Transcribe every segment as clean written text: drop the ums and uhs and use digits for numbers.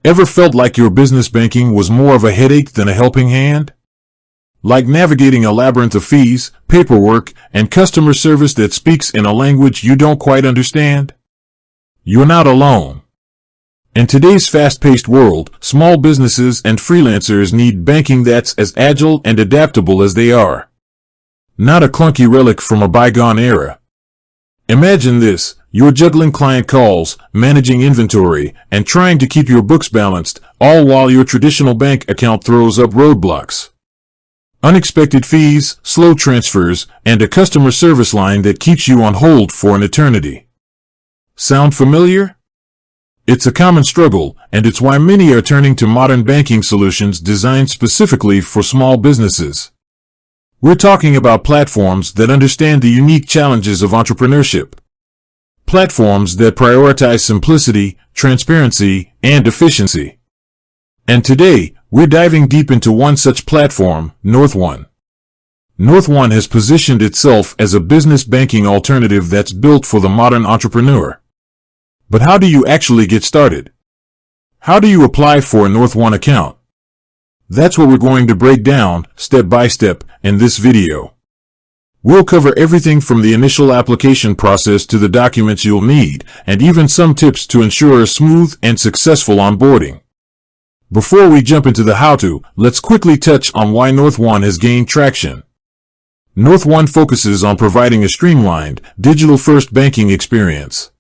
Ever felt like your business banking was more of a headache than a helping hand? Like navigating a labyrinth of fees, paperwork, and customer service that speaks in a language you don't quite understand? You're not alone. In today's fast-paced world, small businesses and freelancers need banking that's as agile and adaptable as they are. Not a clunky relic from a bygone era. Imagine this: you're juggling client calls, managing inventory, and trying to keep your books balanced, all while your traditional bank account throws up roadblocks. Unexpected fees, slow transfers, and a customer service line that keeps you on hold for an eternity. Sound familiar? It's a common struggle, and it's why many are turning to modern banking solutions designed specifically for small businesses. We're talking about platforms that understand the unique challenges of entrepreneurship. Platforms that prioritize simplicity, transparency, and efficiency. And today, we're diving deep into one such platform, NorthOne. NorthOne has positioned itself as a business banking alternative that's built for the modern entrepreneur. But how do you actually get started? How do you apply for a NorthOne account? That's what we're going to break down, step by step, in this video. We'll cover everything from the initial application process to the documents you'll need, and even some tips to ensure a smooth and successful onboarding. Before we jump into the how-to, let's quickly touch on why NorthOne has gained traction. NorthOne focuses on providing a streamlined, digital-first banking experience.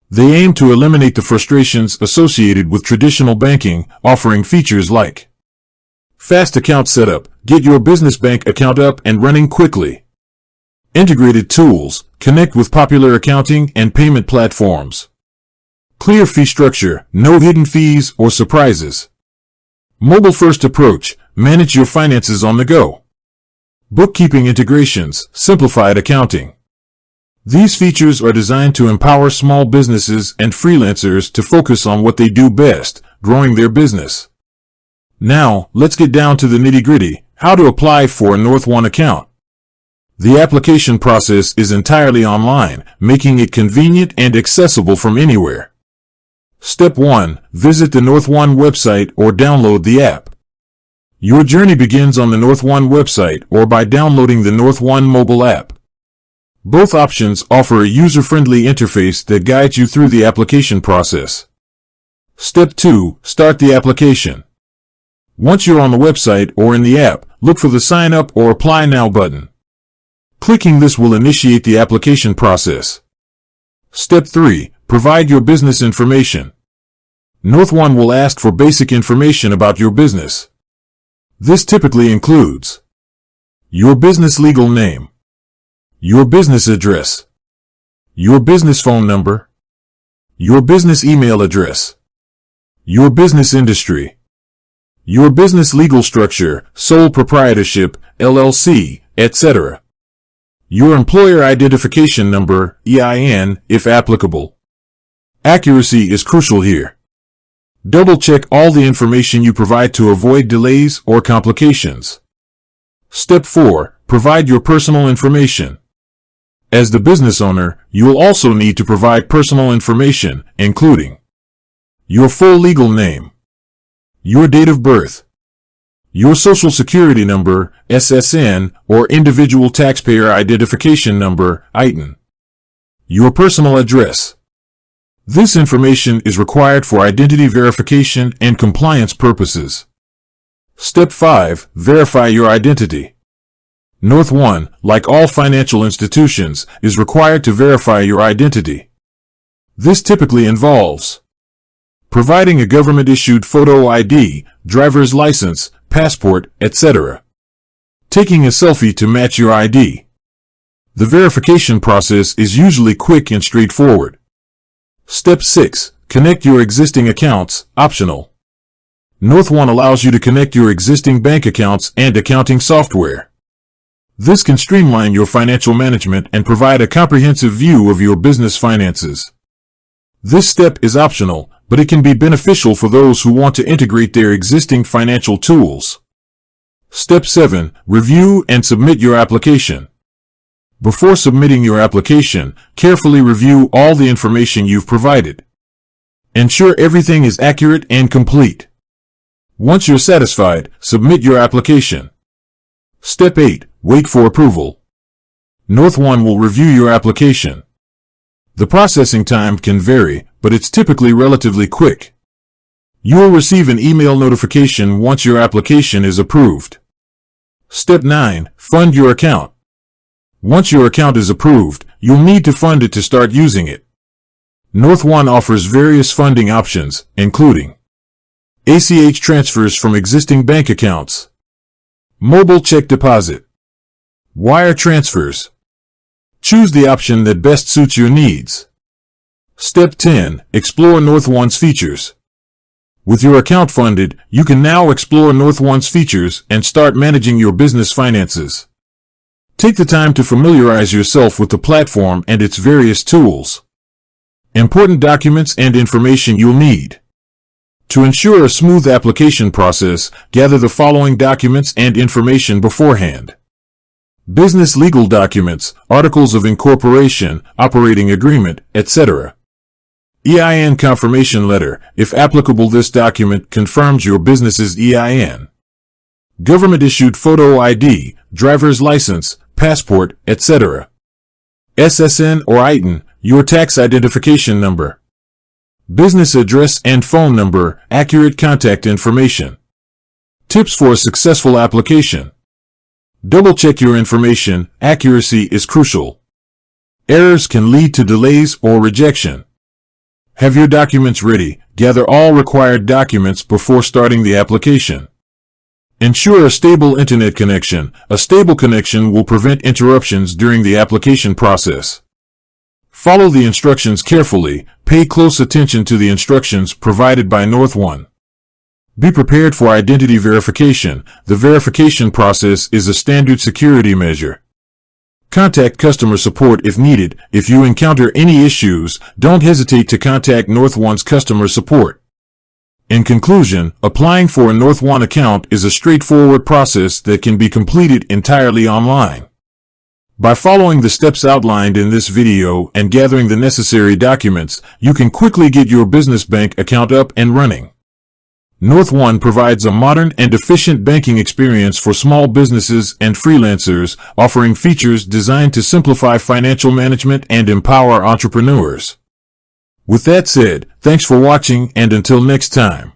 They aim to eliminate the frustrations associated with traditional banking, offering features like fast account setup, get your business bank account up and running quickly. Integrated tools, connect with popular accounting and payment platforms. Clear fee structure, no hidden fees or surprises. Mobile-first approach, manage your finances on the go. Bookkeeping integrations, simplified accounting. These features are designed to empower small businesses and freelancers to focus on what they do best, growing their business. Now, let's get down to the nitty-gritty, how to apply for a NorthOne account. The application process is entirely online, making it convenient and accessible from anywhere. Step 1. Visit the NorthOne website or download the app. Your journey begins on the NorthOne website or by downloading the NorthOne mobile app. Both options offer a user-friendly interface that guides you through the application process. Step 2. Start the application. Once you're on the website or in the app, look for the Sign Up or Apply Now button. Clicking this will initiate the application process. Step 3. Provide your business information. NorthOne will ask for basic information about your business. This typically includes your business legal name, your business address, your business phone number, your business email address, your business industry, your business legal structure, sole proprietorship, LLC, etc. Your employer identification number, EIN, if applicable. Accuracy is crucial here. Double-check all the information you provide to avoid delays or complications. Step 4. Provide your personal information. As the business owner, you will also need to provide personal information, including your full legal name, your date of birth, your Social Security number, SSN, or Individual Taxpayer Identification Number, ITIN, your personal address. This information is required for identity verification and compliance purposes. Step 5. Verify your identity. NorthOne, like all financial institutions, is required to verify your identity. This typically involves providing a government-issued photo ID, driver's license, passport, etc. Taking a selfie to match your ID. The verification process is usually quick and straightforward. Step 6. Connect your existing accounts, optional. NorthOne allows you to connect your existing bank accounts and accounting software. This can streamline your financial management and provide a comprehensive view of your business finances. This step is optional, but it can be beneficial for those who want to integrate their existing financial tools. Step 7. Review and submit your application. Before submitting your application, carefully review all the information you've provided. Ensure everything is accurate and complete. Once you're satisfied, submit your application. Step 8. Wait for approval. NorthOne will review your application. The processing time can vary, but it's typically relatively quick. You will receive an email notification once your application is approved. Step 9. Fund your account. Once your account is approved, you'll need to fund it to start using it. NorthOne offers various funding options, including ACH transfers from existing bank accounts, mobile check deposit, wire transfers. Choose the option that best suits your needs. Step 10. Explore NorthOne's features. With your account funded, you can now explore NorthOne's features and start managing your business finances. Take the time to familiarize yourself with the platform and its various tools. Important documents and information you'll need. To ensure a smooth application process, gather the following documents and information beforehand. Business legal documents, articles of incorporation, operating agreement, etc. EIN confirmation letter. If applicable, this document confirms your business's EIN. Government-issued photo ID, driver's license, passport, etc. SSN or ITIN, your tax identification number. Business address and phone number, accurate contact information. Tips for a successful application. Double-check your information. Accuracy is crucial. Errors can lead to delays or rejection. Have your documents ready. Gather all required documents before starting the application. Ensure a stable internet connection. A stable connection will prevent interruptions during the application process. Follow the instructions carefully. Pay close attention to the instructions provided by NorthOne. Be prepared for identity verification. The verification process is a standard security measure. Contact customer support if needed. If you encounter any issues, don't hesitate to contact NorthOne's customer support. In conclusion, applying for a NorthOne account is a straightforward process that can be completed entirely online. By following the steps outlined in this video and gathering the necessary documents, you can quickly get your business bank account up and running. NorthOne provides a modern and efficient banking experience for small businesses and freelancers, offering features designed to simplify financial management and empower entrepreneurs. With that said, thanks for watching, and until next time.